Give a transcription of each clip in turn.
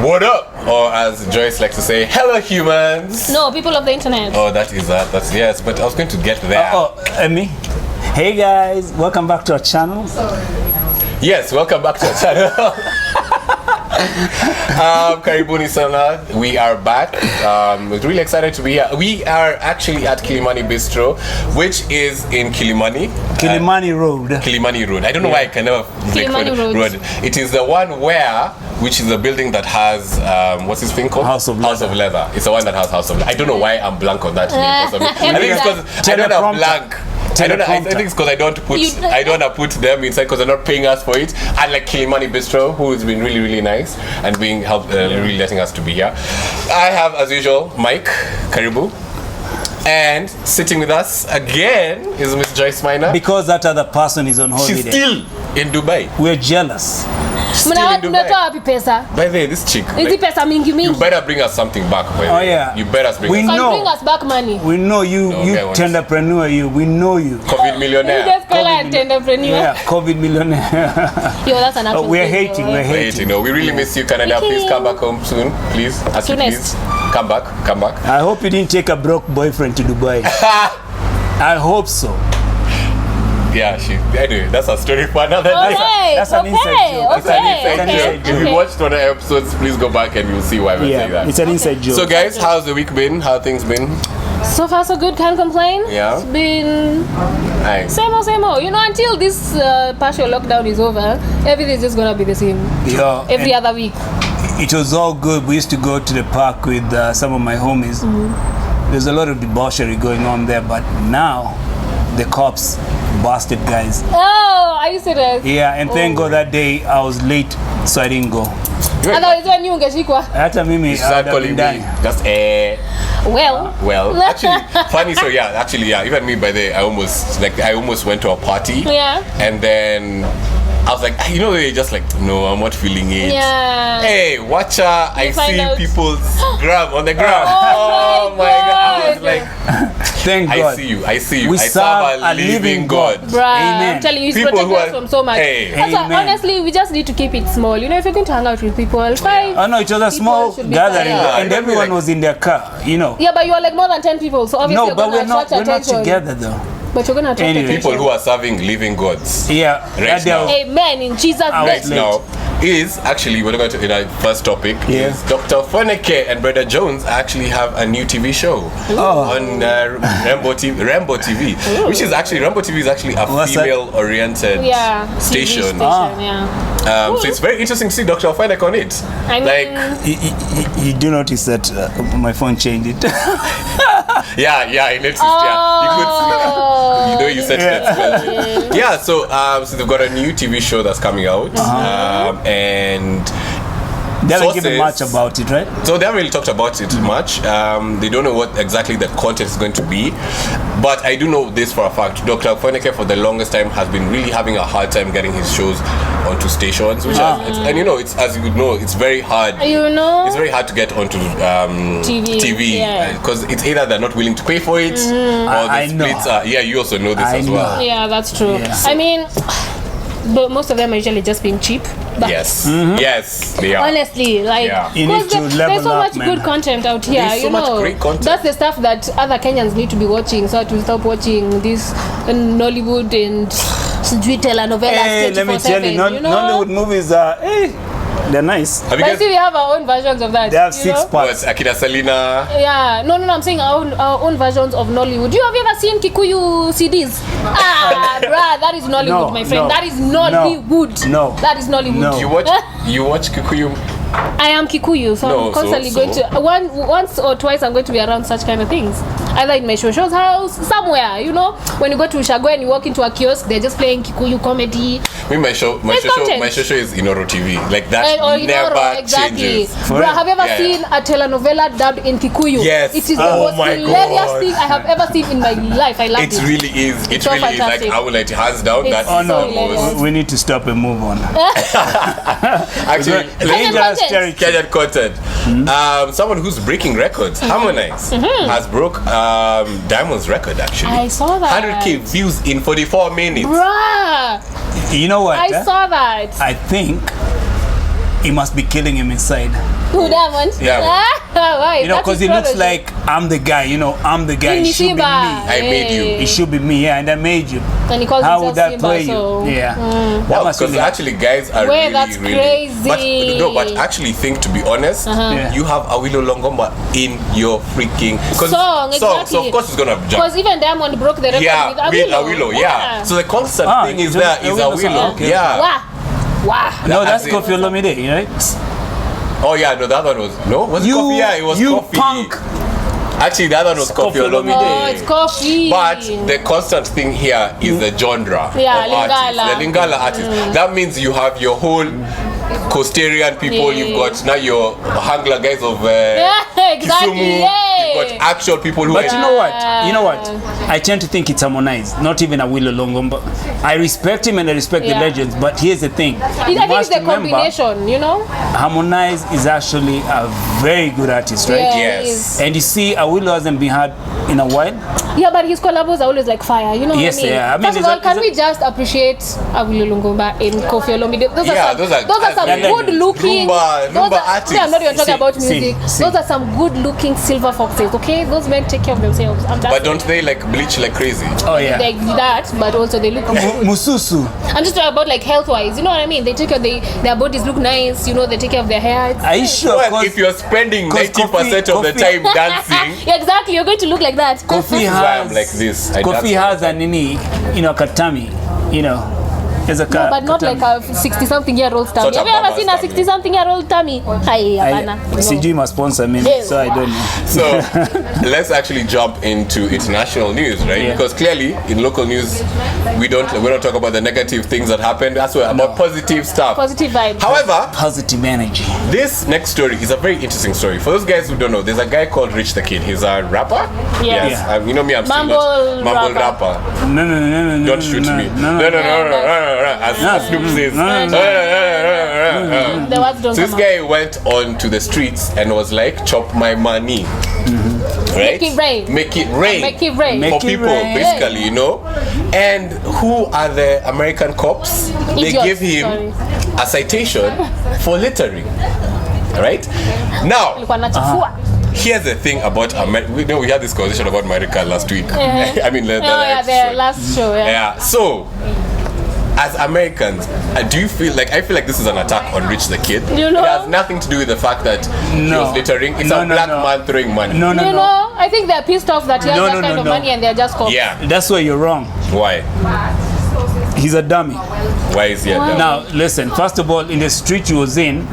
What up? Or as Joyce likes to say, hello humans. No, people of the internet. Oh, that's yes, but I was going to get there. Me. Hey guys, welcome back to our channel. Yes, welcome back to our channel. Karibuni sana. We are back. We're really excited to be here. We are actually at Kilimani Bistro, which is in Kilimani. Kilimani Road. Kilimani Road. I don't know why I can never Kilimani Road. It is the one which is the building that has what's this thing called? House of Leather. House of Leather. It's the one that has House of Leather. I don't know why I'm blank on that name. I think it's because I don't have blank. I think it's because I don't want to put them inside because they're not paying us for it. And like Kilimani Bistro, who has been really, really nice and really letting us to be here. I have, as usual, Mike Karibu. And sitting with us again is Miss Joyce Maina. Because that other person is on holiday. She's still in Dubai. We're jealous. By the way, this chick. You better bring us something back. Oh yeah. You better bring us back money. We know you. You tenderpreneur. We know you. COVID millionaire. Yeah, COVID millionaire. Yo, that's an actual We're hating. We're hating. No, we really miss you, Canada. Please come back home soon, please. Please come back. I hope you didn't take a broke boyfriend to Dubai. I hope so. Yeah, anyway, that's a story for another day. That's an inside joke. If you watched one of the episodes, please go back and you'll see why we're saying that. It's an inside joke. So guys, how's the week been? How have things been? So far so good, can't complain. Yeah. It's been same old. You know, until this partial lockdown is over, everything's just gonna be the same. Yeah. Every other week. It was all good. We used to go to the park with some of my homies. There's a lot of debauchery going on there, but now the cops busted guys. Oh, are you serious? Yeah, and thank God that day I was late, so I didn't go. Otherwise when you ungeshikwa. Hata mimi calling me just well actually funny so yeah even me by the I almost went to a party and then I was like, you know, they just like, no, I'm not feeling it. Yeah. Hey, watch out. I see people's gram on the ground. Oh my God. I was like, thank God. I see you. We I serve a living God. Bruh, Amen. I'm telling you, it's People protected us from so much. That's why, honestly, we just need to keep it small. You know, if you're going to hang out with people, fine. Oh no, it was a small gathering and everyone was in their car, you know. Yeah, but you are like more than 10 people, so obviously no, but we're not together though. But you're gonna attract people who are serving living gods. Yeah, right now. Amen in Jesus' name. Right now is actually we're going to in our first topic. Is Dr. Foneke and Brother Jones actually have a new TV show on Rambo TV, which is actually Rambo TV is actually a female-oriented station. So it's very interesting to see Dr. Foneke on it. I mean, you do notice that my phone changed it. Yeah, I noticed. You could see. You know, you said that. Yeah, so they've got a new TV show that's coming out, and they haven't given much about it, right? So they haven't really talked about it much. They don't know what exactly the content is going to be, but I do know this for a fact. Dr. Foneke for the longest time has been really having a hard time getting his shows onto stations, which and you know, it's as you would know, it's very hard. It's very hard to get onto TV because it's either they're not willing to pay for it or the splits are. Yeah, you also know this as well. Yeah, that's true. Yeah. I mean, but most of them are usually just being cheap. Yes, they are. Honestly, like, there's so much good content out here. There's so much great content. That's the stuff that other Kenyans need to be watching, so to stop watching this Nollywood and telenovelas. Hey, let me tell you, Nollywood movies are they're nice. But see, we have our own versions of that. They have 6 parts. Akira Selina. Yeah, no, I'm saying our own versions of Nollywood. Have you ever seen Kikuyu CDs? Bruh, that is Nollywood, my friend. That is Nollywood. No. That is Nollywood. No. You watch Kikuyu? I am Kikuyu, so I'm constantly going to once or twice I'm going to be around such kind of things. Either in my show's house, somewhere, you know. When you go to Ushago and you walk into a kiosk, they're just playing Kikuyu comedy. My show is Inoro TV. Like that never changes. Bro, have you ever seen a telenovela dubbed in Kikuyu? Yes. It is the most hilarious thing I have ever seen in my life. I love it. It really is. It so really fantastic. is. Like I would like to hands down. We need to stop and move on. Actually, Kenyan content. Someone who's breaking records, Harmonize, has broke Diamond's record actually. I saw that. 100k views in 44 minutes. Bruh. You know what? I saw that. I think he must be killing him inside. Who Diamond? Yeah. Why? You know, because he looks like I'm the guy. You know, I'm the guy. It should be me. I made you. It should be me. Yeah, and I made you. And he calls How would himself that Simba, play so, you? Yeah. Wow, because actually guys are Wait, really, that's really crazy. But actually think, to be honest, Yeah. you have Awilo Longomba in your freaking song, exactly. So of course it's gonna jump. Because even Diamond broke the record with Awilo. Yeah. So the constant thing is it's there is Awilo song. Awilo. Okay. Yeah. Wow. No, that's As in- Kofi Olomide, right? Oh yeah, no, that one was was it Kofi? Yeah, it was you Kofi. punk. Actually, the other one was Kofi Olomide. Oh, it's Kofi. But the constant thing here is the genre Yeah, of Lingala. artists. The Lingala artists. That means you have your whole Coastarian people. Yeah. You've got now your Hangla guys of Yeah, exactly. Kisumu. Yeah. You've got actual people who. But you know what? You know what? I tend to think it's Harmonize, not even Awilo Longomba. I respect him and I respect the Yeah. legends, but here's the thing. I think it's the combination, you know? Harmonize is actually a very good artist, right? Yeah, Yes. he is. And you see, Awilo hasn't been heard in a while. Yeah, but his collabos are always like fire, you know Yes, what I mean? yeah. I mean, First of it's all, a- can it's a- we just appreciate Awilo Longomba and Kofi Olomide? Those Yeah, are those some are good legends. looking Rumba artists. I'm not even talking See, about see, music. see. Those are some good looking silver foxes, okay? Those men take care of themselves. But don't they like bleach like crazy? Oh yeah. like that, but also they look Mususu. I'm just talking about like health wise, you know what I mean? They take care of their bodies look nice, you know, they take care of their hair. Are you sure? Well, 'Cause if you're spending 'cause 90% of the Kofi- time dancing, Yeah, exactly, you're going to look like that. Kofi this is why I'm has like this. I Kofi dance. has a nini, you know, katami, you know. There's a No, but not like a 60-something-year-old tummy. Such a Have you ever baba seen a tummy. 60-something-year-old tummy? Hi, Havana. CG must sponsor me, Yeah. so I don't know. So let's actually jump into international news, right? Yeah. Because clearly in local news we don't talk about the negative things that happened. That's why about positive stuff. Positive vibes. However, Positive energy. this next story is a very interesting story. For those guys who don't know, there's a guy called Rich the Kid. He's a rapper. Yes. Yeah. You know me, I'm still not Mumble rapper. No, no, no, no, no. Don't shoot me. No. As Snoop says. The words don't So this come guy went on to the streets and was like, chop my money. Right? Make it rain. Make it rain. Make it rain. Make For it people, rain. basically, you know. And who are the American cops? They Idiots, give him sorry. a citation for littering. Right? Now, Alikuwa anachafua. here's the thing about America. We had this conversation about America last week. I mean, the the episode. last show, yeah. Yeah. So, as Americans, do you feel like I feel like this is an attack on Rich the Kid? You know? It has nothing to do with the fact that he No. was littering. It's No, a no, black no. man throwing money. No, no, You no. know, I think they're pissed off that he has No, that no, kind no, of no. money and they're just cops. Yeah. That's where you're wrong. Why? He's a dummy. Why is he a dumb? Now, listen, first of all, in the street he was in,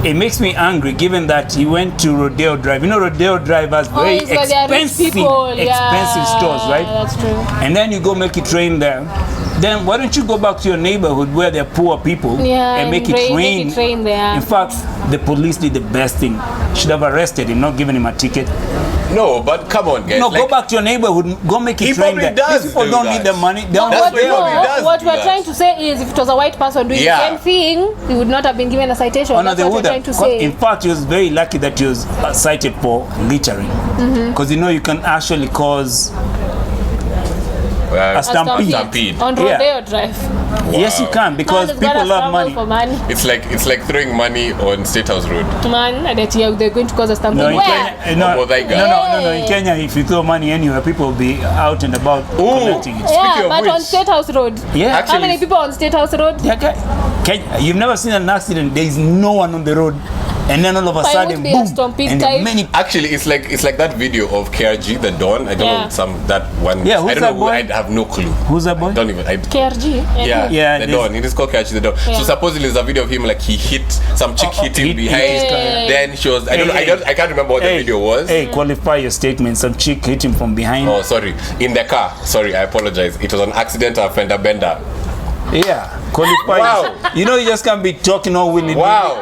it makes me angry given that he went to Rodeo Drive. You know, Rodeo Drive has very it's where there are rich expensive, people. expensive stores, right? That's true. And then you go make it rain there. Then why don't you go back to your neighborhood where there are poor people Yeah, and make it rain- rain? make it rain there. In fact, the police did the best thing. Should have arrested him, not given him a ticket. No, but come on, guys. No, like, go back to your neighborhood, go make He it rain probably there. does These people do don't that. need the money. They No, don't That's what what he probably does what do we're that. trying to say is if it was a white person doing Yeah. the same thing, he would not have been given a citation. Oh, no, That's they what we're would trying to have. say. In fact, he was very lucky that he was cited for littering. Because you know you can actually cause a stampede. stampede. On Yeah. Rodeo Drive. Yes, you can because Man has gotta people love struggle money. for money. It's like throwing money on State House Road. Man, and that they're going to cause a stampede. No, in Where? Kenya, no, Oh, that guy. no. In Kenya, if you throw money anywhere, people will be out and about collecting it. Yeah, Speaking of but on which- State House Road. Yeah. Actually- How many people on State House Road? Yeah, you've never seen an accident. There is no one on the road, and then all of a But it sudden, would be a boom, stampede and there are type. many. Actually, it's like that video of KRG, the Dawn. I don't Yeah. know that one. Yeah, who's I don't that know. boy? I have no clue. Who's that boy? Don't even. KRG. Yeah, Yeah, the this- Dawn. It is called KRG, the Dawn. Yeah. So supposedly there's a video of him like he hit some chick hit him hit- behind. Yeah. Then she was. I don't know. Hey, I can't remember what the video was. Hey, qualify your statement. Some chick hit him from behind. Oh, sorry. In the car. Sorry, I apologize. It was an accident, a fender bender. Yeah, qualify. Wow. You know, you just can't be talking all willy. Wow.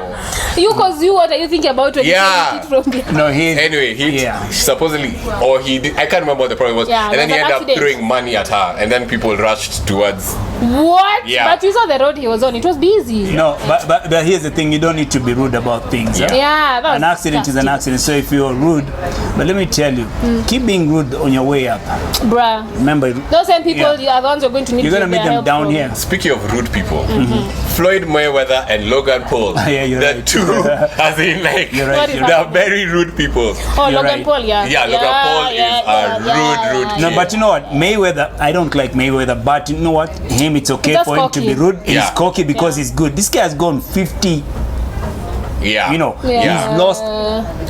What are you thinking about when Yeah. you hit from behind? No, he. Anyway, he Yeah. supposedly, or he did, I can't remember what the problem was. Yeah, and then he it was ended an up accident. throwing money at her, and then people rushed towards. What? Yeah. But you saw the road he was on. It was busy. No, but here's the thing: you don't need to be rude about things. Yeah. huh? Yeah, that was An accident is an disgusting. accident. So if you're rude, but let me tell you, keep being rude on your way up. Bruh. Remember, Those same people Yeah. are the ones you're going to need you're to gonna get meet them help down from. here. Speaking of rude people, people. Floyd Mayweather and Logan Paul. Yeah, you're the right. two, as in like, You're right, you're they are very rude people. Oh, You're Logan right. Paul, yeah. Yeah, Logan Paul is a rude No, kid. but you know what? Mayweather, I don't like Mayweather, but you know what? Him, it's okay Just for him to cocky. be rude. He's Yeah. cocky because Yeah. he's good. This guy has gone 50, Yeah. you know. Yeah. He's lost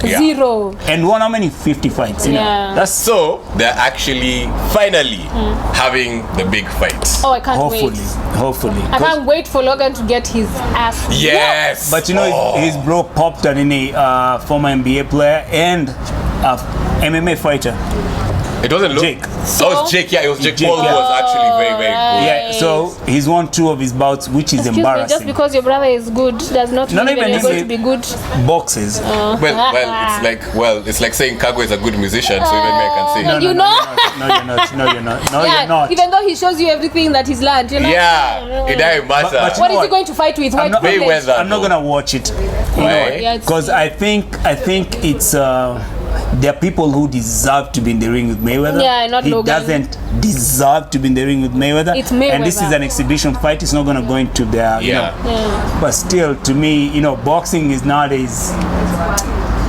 Yeah. 0. and won how many? 50 fights, you Yeah. know. That's So they're actually finally having the big fight. Oh, I can't hopefully. wait. Hopefully. I can't wait for Logan to get his ass. Yes. But you know, his bro popped on a former NBA player and MMA fighter. It doesn't look. Jake. Oh, it's Jake. Yeah, it was Jake Jake, Paul who yeah. was actually very, very good. Yeah, so he's won 2 of his bouts, which is Excuse me, embarrassing. just because your brother is good does not Not mean that even you're going is to it- be good. Boxes. Well, it's like saying Kago is a good musician, so even me I can say. No, you know? No, you're not. No, you're not. No, Yeah, you're not. even though he shows you everything that he's learned, you know? Yeah, it doesn't matter. But What you know is he going to fight with? White not- privilege? Mayweather. I'm not gonna watch it. Why? Yeah, it's- Because I think it's there are people who deserve to be in the ring with Mayweather. Yeah, not he Logan. doesn't deserve to be in the ring with Mayweather. It's Mayweather. And this is an exhibition fight. It's not gonna go into their you know. Yeah. But still, to me, you know, boxing is nowadays.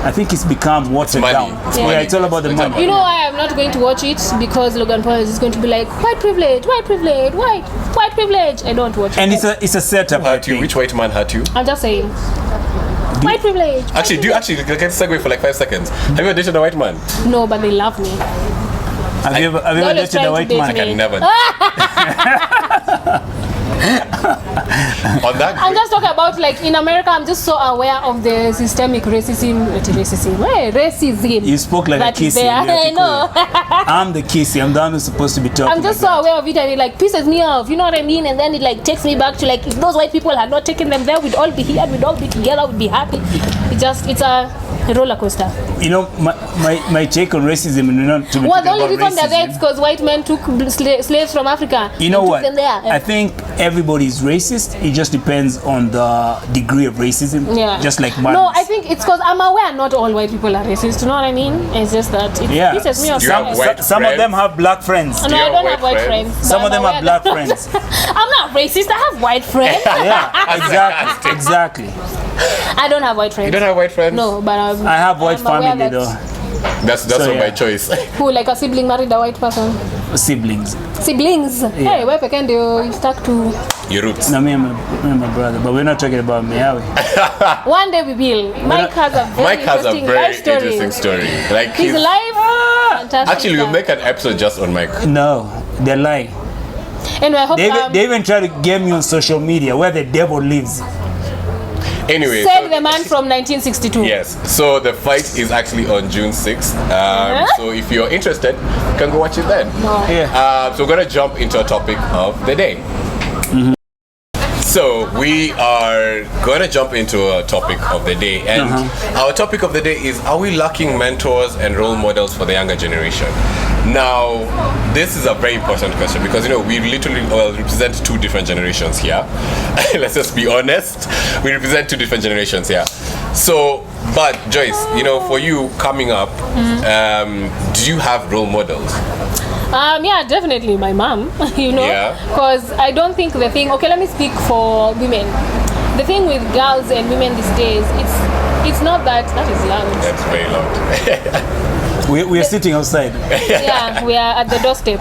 I think it's become watered money. down. It's Yeah, money. it's all about the It's money. about You know why I'm not going to watch it? Because Logan Paul is just going to be like, white privilege, white privilege, white privilege. I don't watch And it. it's a setup. I Hurt you? think. Which white man hurt you? I'm just saying. White privilege. white Actually, do you privilege. actually can I segue for like 5 seconds? Have you ever dated a white man? No, but they love me. Have you ever They're always dated a trying white to date man? I can me. never. On that, I'm just talking about like in America. I'm just so aware of the systemic racism. Racism. You spoke like a that is kissy. there. I know. I'm the kissy. I'm the one who's supposed to be talking. I'm just like so aware of it, and it like pisses me off. You know what I mean? And then it like takes me back to like if those white people had not taken them there, we'd all be here. We'd all be together. We'd be happy. It's a roller coaster. that. You know, my take on racism, you know, to be Well, the talking only about reason they're there is racism. because white men took slaves from Africa. You know and what? Took them there. I think everybody is racist. It just depends on the degree of racism. Yeah. Just like No, madness. I think it's because I'm aware not all white people are racist. You know what I mean? It's just that it Yeah. pisses me off. You have sometimes. white Some of them friends? have black friends. No, Do you I have don't white have white friends? friends. Some but of them I'm have aware black that- friends. I'm not racist. I have white friends. Yeah, exactly, exactly. I don't have white friends. you don't have white friends? No, but I have white I'm aware family that- though. That's So, not yeah. my choice. Who, like a sibling married a white person? Siblings. Siblings. Hey, where can you stuck to? Your roots. No, me and my brother, but we're not talking about me, are we? One day we will. Mike has a very Mike has a interesting very life story. interesting story. Like His he's- life, fantastic. Actually, we'll stuff. make an episode just on Mike. No, they're lying. Anyway, I hope They even try to game you on social media where the devil lives. Anyway, said so- the man from 1962. Yes, so the fight is actually on June 6th. So if you're interested, you can go watch it then. No. Yeah. So we're gonna jump into a topic of the day. So we are gonna jump into a topic of the day, and our topic of the day is: are we lacking mentors and role models for the younger generation? Now, this is a very important question because we literally represent two different generations here. Let's just be honest. We represent two different generations here. So, but Joyce, for you coming up, do you have role models? Yeah, definitely my mom, Yeah. because I don't think the thing, okay, let me speak for women. The thing with girls and women these days, it's not that is loud. That's very loud. We are sitting outside. Yeah, we are at the doorstep.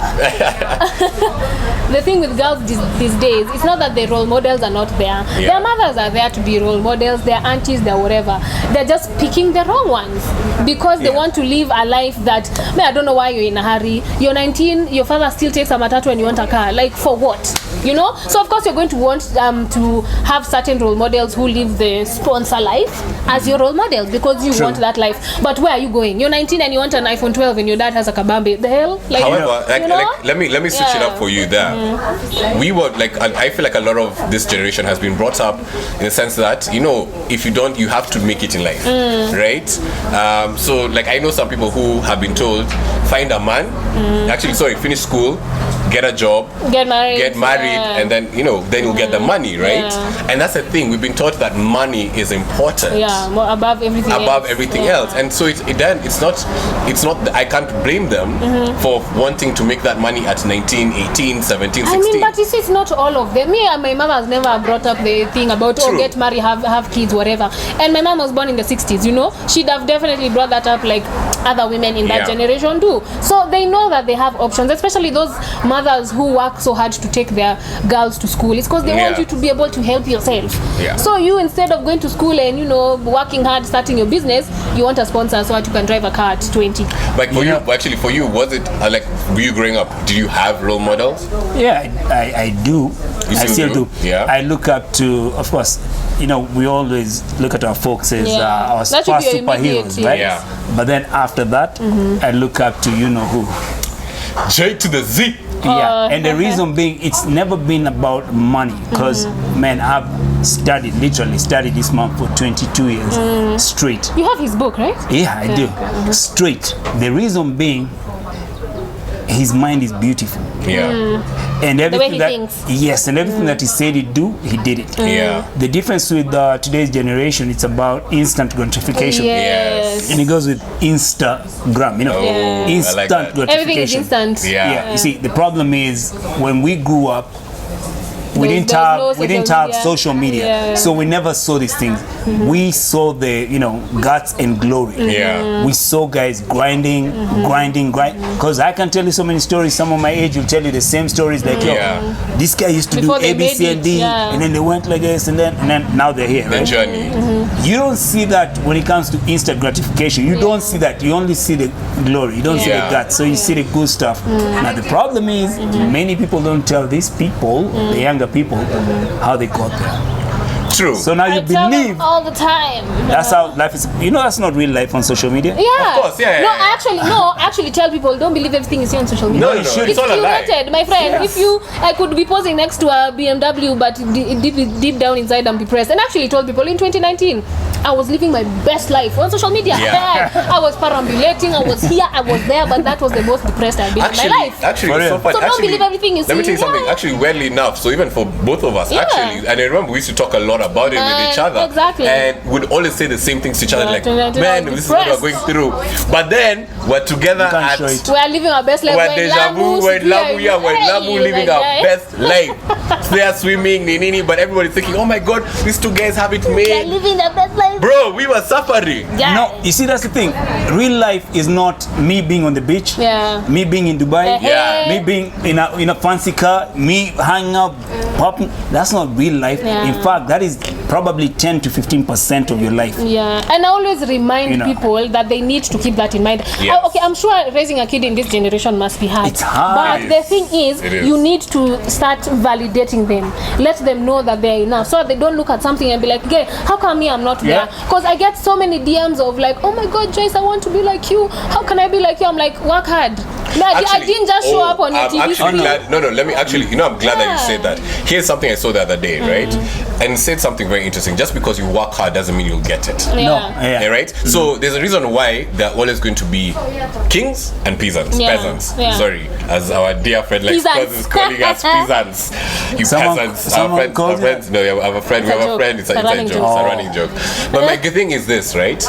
The thing with girls these days, it's not that the role models are not there. Yeah. Their mothers are there to be role models, their aunties, their whatever. They're just picking the wrong ones because they Yeah. want to live a life that, I don't know why you're in a hurry. You're 19, your father still takes a matatu and you want a car. Like, for what? So of course you're going to want to have certain role models who live the sponsor life as your role models because you True. want that life. But where are you going? You're 19 and you want an iPhone 12 and your dad has a kabambe. The hell? Like, However, let me switch it Yeah. up for you there. We were I feel like a lot of this generation has been brought up in the sense that if you don't, you have to make it in life, right? So I know some people who have been told, find a man. Actually, sorry, finish school, get a job, get married, and then then you'll get the money, right? Yeah. And that's the thing. We've been taught that money is important. Yeah, more above everything else. And so it's not I can't blame them for wanting to make that money at 19, 18, 17, 16. I mean, but you see, it's not all of them. Me and my mom has never brought up the thing about get married, have kids, whatever. And my mom was born in the 60s, she'd have definitely brought that up like other women in that generation do. So they know that they have options, especially those mothers who work so hard to take their girls to school. It's because they want you to be able to help yourself. Yeah. So you, instead of going to school and working hard, starting your business, you want a sponsor so that you can drive a car at 20. Like for you, was it like, were you growing up, did you have role models? Yeah, I do. I still do. Yeah. I look up to, of course, we always look at our folks as our past superheroes, right? Yeah. But then after that, I look up to who. J to the Z. Yeah, and the reason being, it's never been about money, because man, I've literally studied this man for 22 years straight. You have his book, right? Yeah, I do. Straight. The reason being, his mind is beautiful. Yeah. And everything the way he thinks. Yes, and everything that he said he'd do, he did it. Yeah. The difference with today's generation, it's about instant gratification. Yes. And it goes with Instagram, instant like that. gratification. Everything is instant. Yeah. You see, the problem is when we grew up, we didn't have social media. Yeah. So we never saw these things. We saw the guts and glory. Yeah. We saw guys grinding. Because I can tell you so many stories. Some of my age will tell you the same stories, like this guy used to Before do A, B, C, and D, and then they went like this, and then now they're here. The right? journey. You don't see that when it comes to instant gratification. You don't see that. You only see the glory. You don't see the guts. So you see the good stuff. Now the problem is many people don't tell these people, the younger people, how they got there. True. So now you tell believe them all the time. that's how life is. That's not real life on social media. Yeah. Of course, yeah. No, actually tell people, don't believe everything you see on social media. No, you should. It's all a lie. My friend, I could be posing next to a BMW, but deep down inside I'm depressed. And actually told people in 2019, I was living my best life on social media. Yeah. I was perambulating, I was here, I was there, but that was the most depressed I've been in my life. Actually, it's so funny. So don't believe everything you see. Let me tell you something. Actually, weirdly enough, so even for both of us, actually, and I remember we used to talk a lot about it with each other. Exactly. And we'd always say the same things to each other, like, Man, this is what we're going through. But then we're together at we're living our best life. We're in Lamu, living our best life. They are swimming, but everybody's thinking, oh my god, these two guys have it made. They're living their best life. Bro, we were suffering. Yeah. No, you see, that's the thing. Real life is not me being on the beach, me being in Dubai, me being in a fancy car, me hanging out, popping. That's not real life. In fact, that is probably 10 to 15% of your life. Yeah, and I always remind people that they need to keep that in mind. Yes. Okay, I'm sure raising a kid in this generation must be hard. It's hard. But the thing is, you need to start validating them. Let them know that they're enough, so that they don't look at something and be like, okay, how come me I'm not there? Because I get so many DMs of like, oh my god, Joyce, I want to be like you. How can I be like you? I'm like, work hard. No, I didn't just show up on your TV screen. Let me actually, I'm glad that you said that. Here's something I saw the other day, right? And said something very interesting. Just because you work hard doesn't mean you'll get it. Yeah. Right? So there's a reason why there are always going to be kings and peasants. Sorry, as our dear friend is calling us peasants. You peasants. Our friends. No, we have a friend. It's a running joke. But my thing is this, right?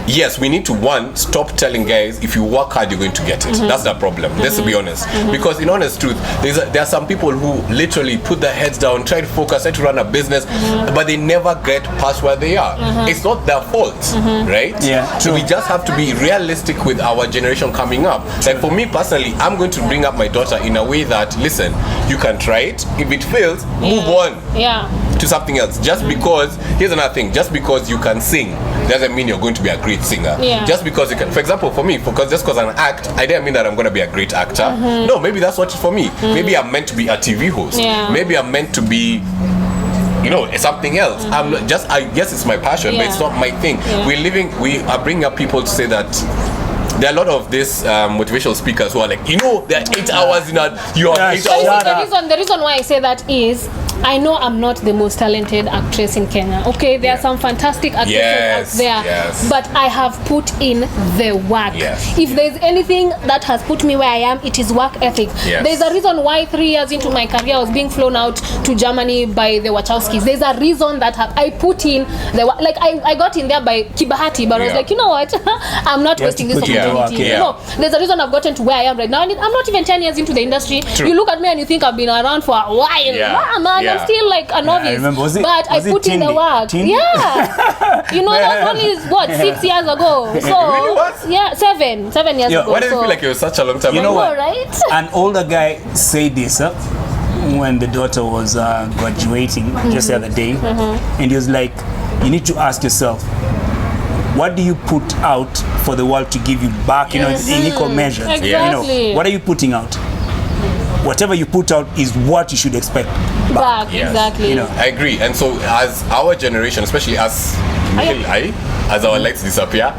Yes, we need to stop telling guys if you work hard you're going to get it. That's the problem. Let's be honest. Because in honest truth, there are some people who literally put their heads down, try to focus, try to run a business, but they never get past where they are. It's not their fault, right? Yeah. So we just have to be realistic with our generation coming up. Like for me personally, I'm going to bring up my daughter in a way that, listen, you can try it. If it fails, move on. To something else. Just because, here's another thing, just because you can sing doesn't mean you're going to be a great singer. Just because you can, for example, for me, just because I'm an act, I didn't mean that I'm going to be a great actor. No, maybe that's what it's for me. Maybe I'm meant to be a TV host. Maybe I'm meant to be something else. I guess it's my passion, but it's not my thing. We are bringing up people to say that there are a lot of these motivational speakers who are like, there are 8 hours in a, you are 8 hours. The reason why I say that is, I know I'm not the most talented actress in Kenya. Okay, there are some fantastic actresses out there, but I have put in the work. If there's anything that has put me where I am, it is work ethic. There's a reason why 3 years into my career I was being flown out to Germany by the Wachowskis. There's a reason that I put in the work. Like I got in there by kibahati, but I was like, you know what? I'm not wasting this opportunity. No, there's a reason I've gotten to where I am right now. And I'm not even 10 years into the industry. You look at me and you think I've been around for a while. Man, I'm still like a novice. But I put in the work. You know, that was only, what, 6 years ago. So, really was? 7 years ago. Why did you feel like it was such a long time ago? You know what? Right? An older guy said this when the daughter was graduating just the other day. And he was like, you need to ask yourself, what do you put out for the world to give you back, in equal measures? Exactly. You know, what are you putting out? Whatever you put out is what you should expect back. Exactly. You know? I agree. And so as our generation, especially as as our lights disappear.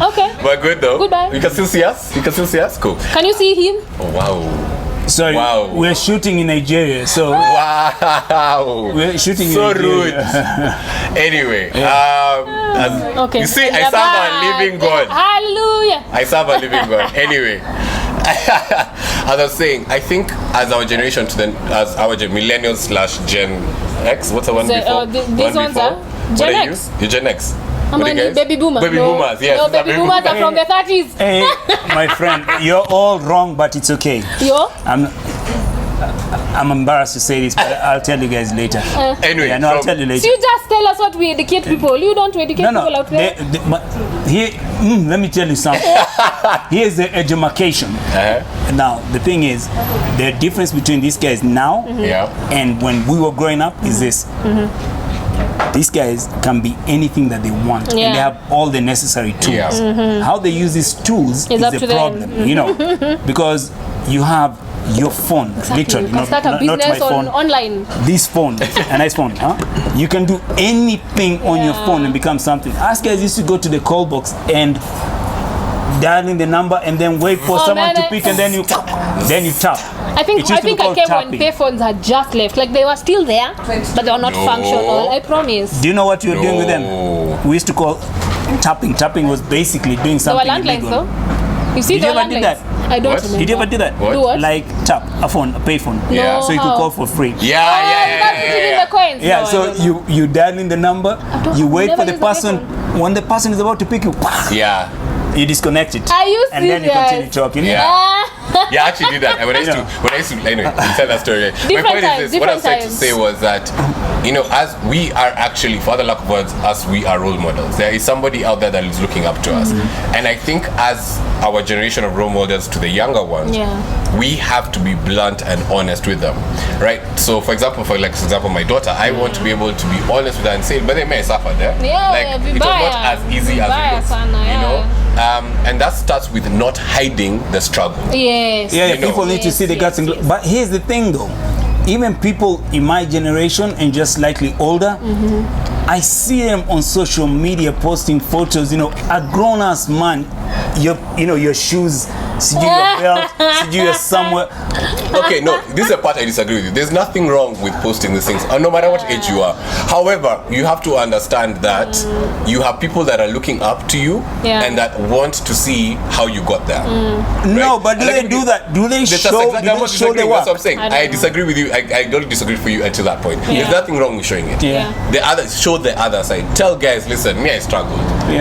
Okay. We're good though. Goodbye. You can still see us? Cool. Can you see him? Oh, wow. Sorry, we're shooting in Nigeria, so wow, we're shooting so in Nigeria. Rude. Anyway, okay. You see, I serve a living God. Hallelujah. I serve a living God. Anyway, as I was saying, I think as our generation, as our millennials / Gen X, what's the one before? These ones are Gen X. You're Gen X. Baby boomers. Baby boomers, yes. No, baby boomers are from the 30s. Hey, my friend, you're all wrong, but it's okay. I'm embarrassed to say this, but I'll tell you guys later. Anyway, I'll tell you later. So you just tell us what we educate people. You don't educate people out there. But here, let me tell you something. Here's the education. Now, the thing is, the difference between these guys now and when we were growing up is this. These guys can be anything that they want, and they have all the necessary tools. How they use these tools is the problem, you know, because you have your phone, literally, not my phone, online. This phone, a nice phone, you can do anything on your phone and become something. Us guys used to go to the call box and dialing the number and then wait for someone to pick, and then you tap. I think I came when payphones had just left. Like they were still there, but they were not functional. I promise. Do you know what you were doing with them? We used to call tapping. Tapping was basically doing something illegal. They were landlines, though. You see, did you ever do that? I don't remember. Did you ever do that? What? Like tap a phone, a payphone. Yeah. So you could call for free. The coins. Yeah. So you dial in the number. You wait for the person. When the person is about to pick you, you disconnect it. Are you serious? And then you continue talking. Yeah, I actually did that. When I used to anyway, we'll tell that story. My point is this: what I was trying to say was that, you know, as we are actually, for the lack of words, as we are role models, there is somebody out there that is looking up to us, and I think as our generation of role models to the younger ones, we have to be blunt and honest with them, right? So, for example, my daughter, I want to be able to be honest with her and say, "But they may suffer there." Like it was not as easy as it looks, you know. And that starts with not hiding the struggle. People need to see the guts. But here's the thing, though. Even people in my generation and just slightly older, I see them on social media posting photos. You know, a grown-ass man, your shoes, your belt, you're somewhere. Okay, no, this is a part I disagree with you. There's nothing wrong with posting these things, no matter what age you are. However, you have to understand that you have people that are looking up to you and that want to see how you got there. Right? No, but do they do that? Do they show the work? That's what I'm saying. I disagree with you. I don't disagree for you until that point. There's nothing wrong with showing it. The other, show the other side. Tell guys, listen, me I struggled.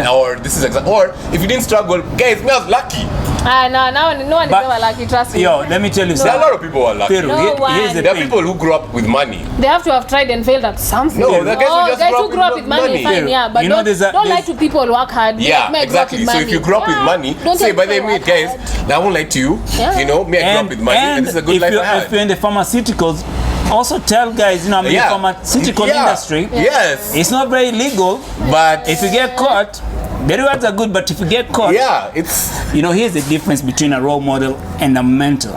Or this is or if you didn't struggle, guys, me I was lucky. No one is ever lucky, trust me. Yo, let me tell you something. A lot of people are lucky. Here's the there are thing. people who grew up with money. They have to have tried and failed at something. No, the guys who grew up with money. Fine, but you know, don't lie to people who work hard. Exactly. So if you grew up with money, say, by the way, guys, I won't lie to you. You know, me I grew up with money, and this is a good life I had. If you're in the pharmaceuticals, also tell guys, you know, I'm in the pharmaceutical industry. Yes. It's not very legal, but if you get caught, the rewards are good, but if you get caught, it's... You know, here's the difference between a role model and a mentor.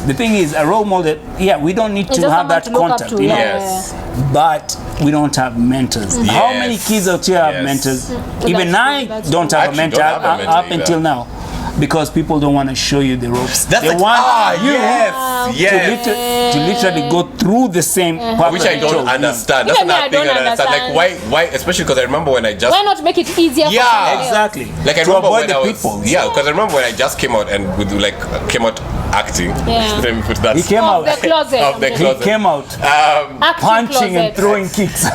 The thing is, a role model, we don't need to have that contact, you know. But we don't have mentors. How many kids out here have mentors? Even I don't have a mentor up until now. because people don't want to show you the ropes. That's they like, want you yes. to literally go through the same path. Which I don't understand. That's another thing I don't understand. Like why? Especially because I remember when I just. Why not make it easier? Yeah, exactly. Like I to remember avoid when the I was. pitfalls. Yeah, because I remember when I just came out and with came out acting. Yeah. Let me put that. He came out the closet. Of the closet. He came out punching and throwing kicks.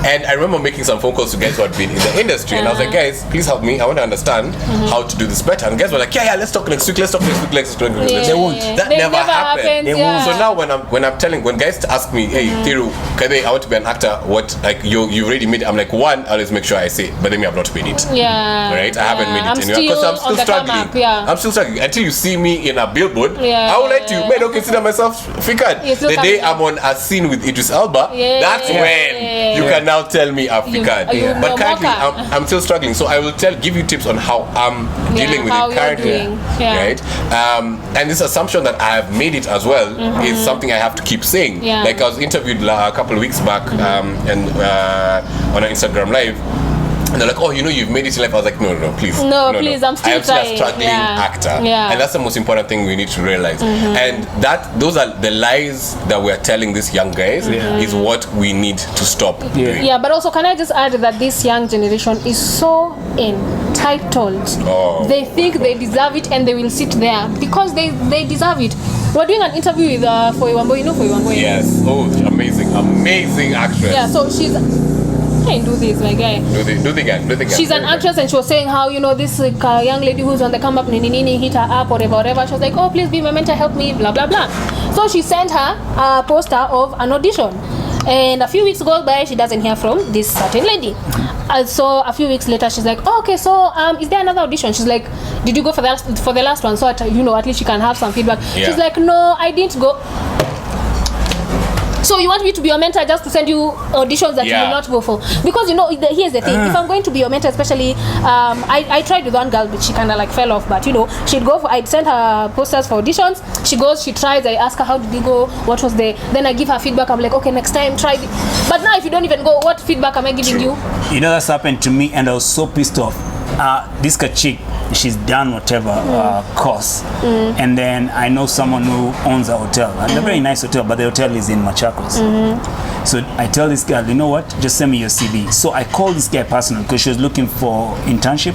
And I remember making some phone calls to guys who had been in the industry, and I was like, guys, please help me. I want to understand how to do this better. And guys were like, yeah, let's talk next week. Let's talk next week. Let's talk next week. They won't. That never happened. They won't. So now when guys ask me, hey, Thiru, I want to be an actor. What you already made it? I'm like, one, I always make sure I say, but then I've not made it. Yeah. Right? I haven't made it anyway because I'm still struggling. I'm still struggling until you see me in a billboard. I will let you. I don't consider myself figured. The day I'm on a scene with Idris Elba, that's when you can now tell me I'm figured. But currently, I'm still struggling. So I will give you tips on how I'm dealing with it currently. Right? And this assumption that I have made it as well is something I have to keep saying. Like I was interviewed a couple of weeks back and on an Instagram live. And they're like, oh, you've made it in life. I was like, no, please. No, please, I'm still trying. I'm still a struggling actor. And that's the most important thing we need to realize. And those are the lies that we're telling these young guys is what we need to stop doing. Yeah, but also can I just add that this young generation is so entitled. They think they deserve it and they will sit there because they deserve it. We're doing an interview with Foy Wambo. You know Foy Wambo? Yes. Oh, amazing actress. Yeah, so she's... I can do this, my guy. Do the guy. She's an actress and she was saying how, this young lady who's on the come up, hit her up, whatever. She was like, oh, please be my mentor, help me, blah, blah, blah. So she sent her a poster of an audition. And a few weeks go by, she doesn't hear from this certain lady. So a few weeks later, she's like, oh, okay, so is there another audition? She's like, did you go for the last one? So, at least she can have some feedback. Yeah. She's like, no, I didn't go. So you want me to be your mentor just to send you auditions that you will not go for? Because here's the thing. If I'm going to be your mentor, especially, I tried with one girl, but she kind of fell off. But she'd go. I'd send her posters for auditions. She goes, she tries. I ask her how did it go, what was the. Then I give her feedback. I'm like, okay, next time try it. But now if you don't even go, what feedback am I giving you? That's happened to me, and I was so pissed off. This chick, she's done whatever course, and then I know someone who owns a hotel, a very nice hotel, but the hotel is in Machakos. So I tell this girl, you know what, just send me your CV. So I call this guy personally because she was looking for internship.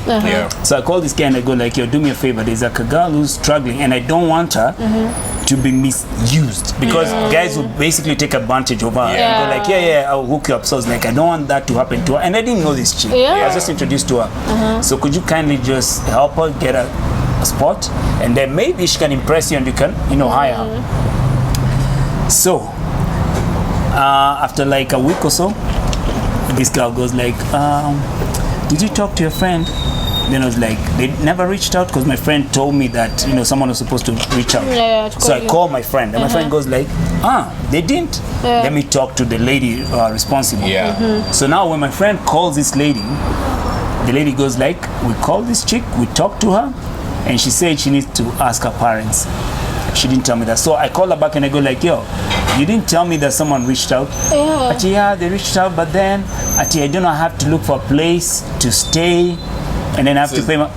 So I call this guy and I go like, yo, do me a favor, there's a girl who's struggling and I don't want her to be misused because guys would basically take advantage of her and go like, I'll hook you up. So I was like, I don't want that to happen to her, and I didn't know this chick. I was just introduced to her. So could you kindly just help her get a spot, and then maybe she can impress you and you can hire her. So after like a week or so, this girl goes like, did you talk to your friend? Then I was like, they never reached out because my friend told me that someone was supposed to reach out. So I called my friend, and my friend goes like, they didn't. Let me talk to the lady responsible. So now when my friend calls this lady, the lady goes like, we called this chick, we talked to her, and she said she needs to ask her parents. She didn't tell me that. So I call her back and I go like, yo, you didn't tell me that someone reached out. They reached out, but then I don't know, I have to look for a place to stay, and then I have to pay my...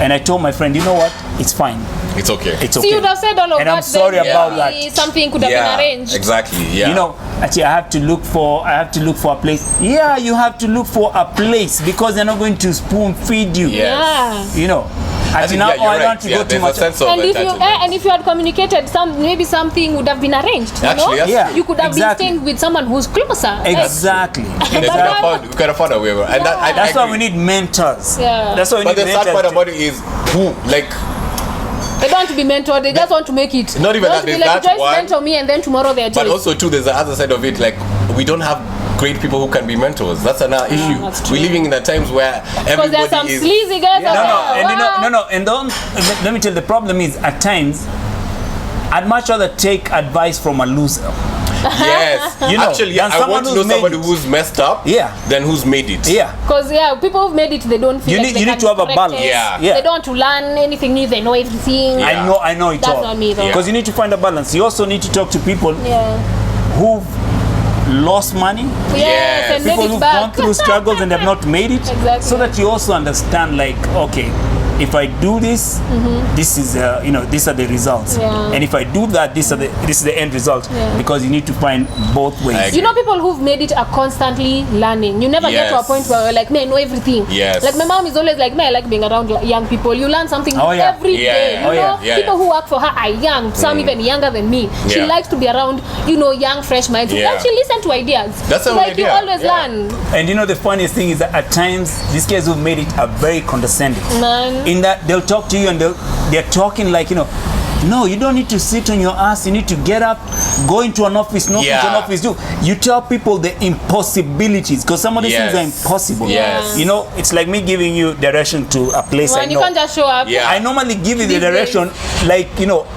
And I told my friend, you know what? It's fine. It's okay. It's okay. So you would have said all of and that. I'm sorry about that. Something could have been arranged. Exactly. I have to look for a place. Yeah, you have to look for a place because they're not going to spoon feed you. I want to go too much. And if you had communicated, maybe something would have been arranged. You could have been staying with someone who's closer. Exactly. We could afford a waiver, and that's why we need mentors. That's why we need mentors. But the sad part about it is they don't want to be mentored, they just want to make it. Not even that, there's that Joyce one. Mentor me and then tomorrow they're Joyce. But also too, there's the other side of it, we don't have great people who can be mentors. That's another issue. We're living in the times where everybody there's some sleazy guys and let me tell you, the problem is at times I'd much rather take advice from a loser. Yes, actually, I want to know somebody who's messed up than who's made it. Because people who've made it, they don't feel you need to have a balance. They don't want to learn anything new, they know everything. I know it all. That's not me though. Because you need to find a balance. You also need to talk to people who've lost money. And people who've gone through struggles and have not made it. Exactly. So that you also understand, okay, if I do this, this is these are the results, and if I do that, this is the end result, because you need to find both ways. You know, people who've made it are constantly learning. You never get to a point where you're like, me, I know everything. Yes. Like my mom is always like, me, I like being around young people. You learn something every day. You know, people who work for her are young, some even younger than me. She likes to be around, young fresh minds. And she listens to ideas. That's like idea. You always learn. And the funniest thing is that at times these guys who made it are very condescending. Man. In that they'll talk to you and they're talking like, no, you don't need to sit on your ass. You need to get up, go into an office, into an office. You tell people the impossibilities, because some of these things are impossible. Yes. It's like me giving you direction to a place I know. You can't just show up. Yeah. I normally give you the direction, like,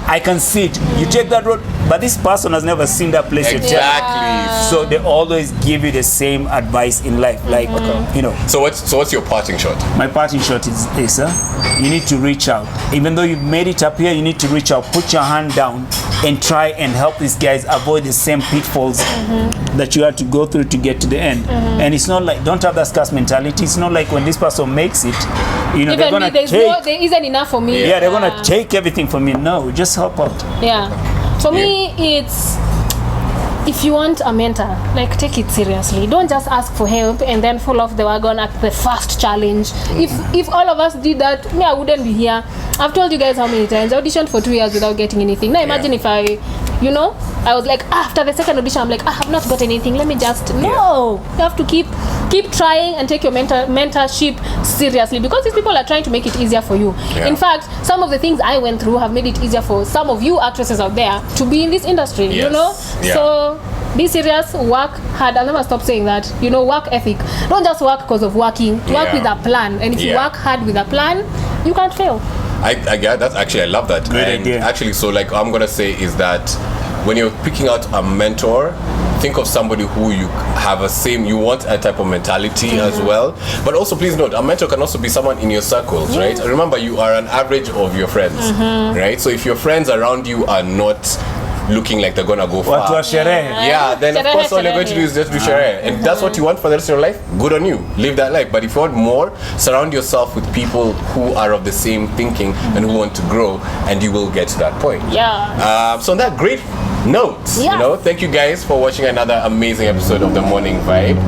I can see it. You take that road, but this person has never seen that place. Exactly. So they always give you the same advice in life, like, So what's your parting shot? My parting shot is you need to reach out. Even though you've made it up here, you need to reach out, put your hand down, and try and help these guys avoid the same pitfalls that you had to go through to get to the end. And it's not like, don't have that scarce mentality. It's not like when this person makes it, they're gonna take. There isn't enough for me. Yeah, they're gonna take everything from me. No, just help out. Yeah. For me, it's, if you want a mentor, like, take it seriously. Don't just ask for help and then fall off the wagon at the first challenge. If all of us did that, me, I wouldn't be here. I've told you guys how many times I auditioned for 2 years without getting anything. Now imagine if I was like, after the second audition, I'm like, I have not got anything. Let me just no. You have to keep trying and take your mentorship seriously, because these people are trying to make it easier for you. In fact, some of the things I went through have made it easier for some of you actresses out there to be in this industry. So be serious, work hard. I'll never stop saying that. Work ethic. Don't just work because of working. Work with a plan. And if you work hard with a plan, you can't fail. I get that. Actually, I love that. Great idea. Actually, so like I'm gonna say is that when you're picking out a mentor, think of somebody who you have you want a type of mentality as well. But also, please note, a mentor can also be someone in your circles, right? Remember, you are an average of your friends, right? So if your friends around you are not looking like they're gonna go far, then of course all you're going to do is just do sherehe, and that's what you want for the rest of your life. Good on you, live that life. But if you want more, surround yourself with people who are of the same thinking and who want to grow, and you will get to that point. So on that great note, thank you guys for watching another amazing episode of The Morning Vibe.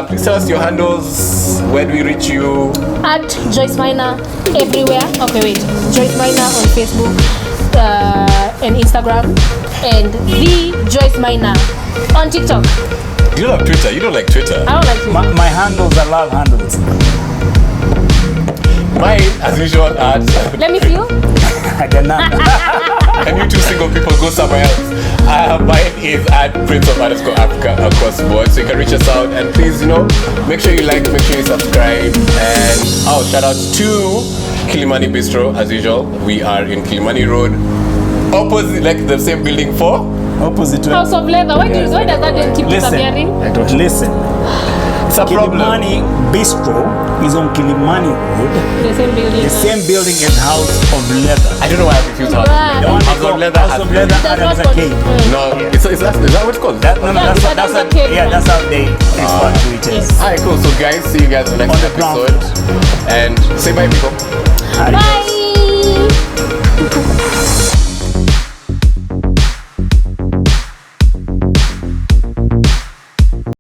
Please tell us your handles. Where do we reach you? At Joyce Maina everywhere. Okay, wait. Joyce Maina on Facebook and Instagram, and the Joyce Maina on TikTok. You don't have Twitter. You don't like Twitter. I don't like Twitter. My handles are love handles. Mine, as usual, at let me feel. And you two single people, go somewhere else. Mine is at Prince_of_Africa across the board. So you can reach us out, and please, make sure you like, make sure you subscribe, and shout out to Kilimani Bistro as usual. We are in Kilimani Road, opposite, like the same building for opposite to House of Leather. Why does that keep disappearing? Listen. It's a problem. Kilimani Bistro is on Kilimani Road. The same building. The same building as House of Leather. I don't know why I confused House of Leather. House of Leather has a cave. No, is that what it's called? That's how they refer to it as. Alright, cool. So guys, see you guys in the next episode. And say bye, people. Bye.